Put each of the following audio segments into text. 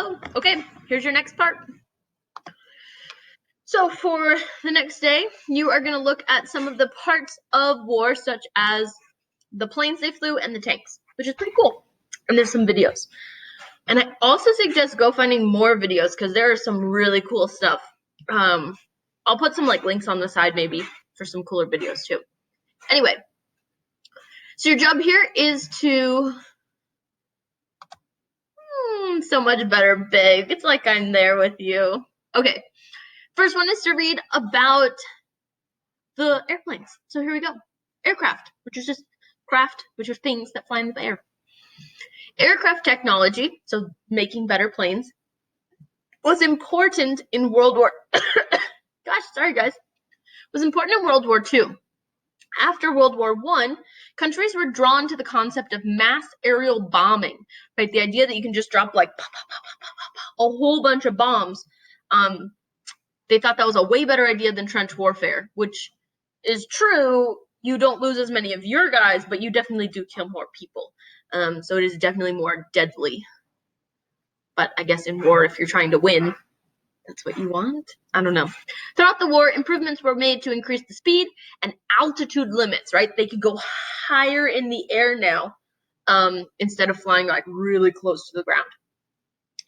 go. Okay, here's your next part. So for the next day, you are going to look at some of the parts of war, such as the planes they flew and the tanks, which is pretty cool. And there's some videos. And I also suggest go finding more videos because there are some really cool stuff. I'll put some links on the side maybe for some cooler videos too. Anyway, so your job here is to so much better, Big. It's like I'm there with you. Okay, first one is to read about the airplanes. So here we go. Aircraft, which is just craft, which are things that fly in the air. Aircraft technology, so making better planes, was important in World War was important in World War II. After World War I, countries were drawn to the concept of mass aerial bombing, right? The idea that you can just drop a whole bunch of bombs. They thought that was a way better idea than trench warfare, which is true. You don't lose as many of your guys, but you definitely do kill more people. So it is definitely more deadly. But I guess in war, if you're trying to win, that's what you want? I don't know. Throughout the war, improvements were made to increase the speed and altitude limits, right? They could go higher in the air now instead of flying really close to the ground.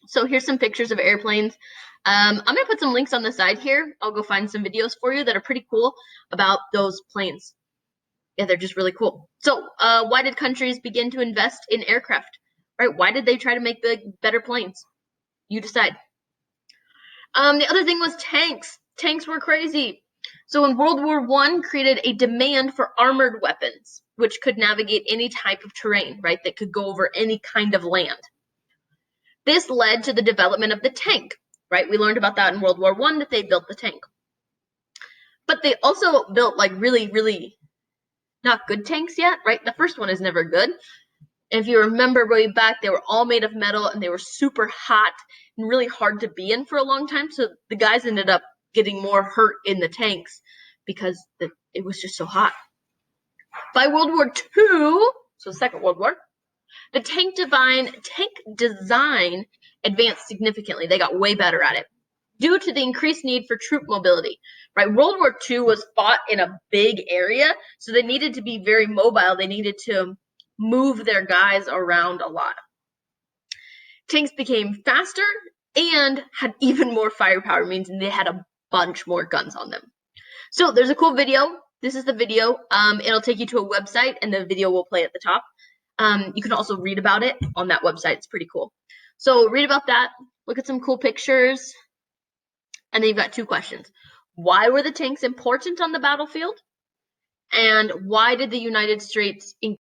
So here's some pictures of airplanes. I'm going to put some links on the side here. I'll go find some videos for you that are pretty cool about those planes. Yeah, they're just really cool. So why did countries begin to invest in aircraft, right? Why did they try to make better planes? You decide. The other thing was tanks. Tanks were crazy. So in World War I, created a demand for armored weapons, which could navigate any type of terrain, right? That could go over any kind of land. This led to the development of the tank, right? We learned about that in World War I, that they built the tank. But they also built really, really not good tanks yet, right? The first one is never good. If you remember way back, they were all made of metal and they were super hot and really hard to be in for a long time. So the guys ended up getting more hurt in the tanks because it was just so hot. By World War II, so Second World War, the tank design advanced significantly. They got way better at it due to the increased need for troop mobility, right? World War II was fought in a big area, so they needed to be very mobile. They needed to move their guys around a lot. Tanks became faster and had even more firepower, meaning they had a bunch more guns on them. So there's a cool video. This is the video. It'll take you to a website and the video will play at the top. You can also read about it on that website. It's pretty cool. So read about that. Look at some cool pictures. And then you've got two questions. Why were the tanks important on the battlefield? And why did the United States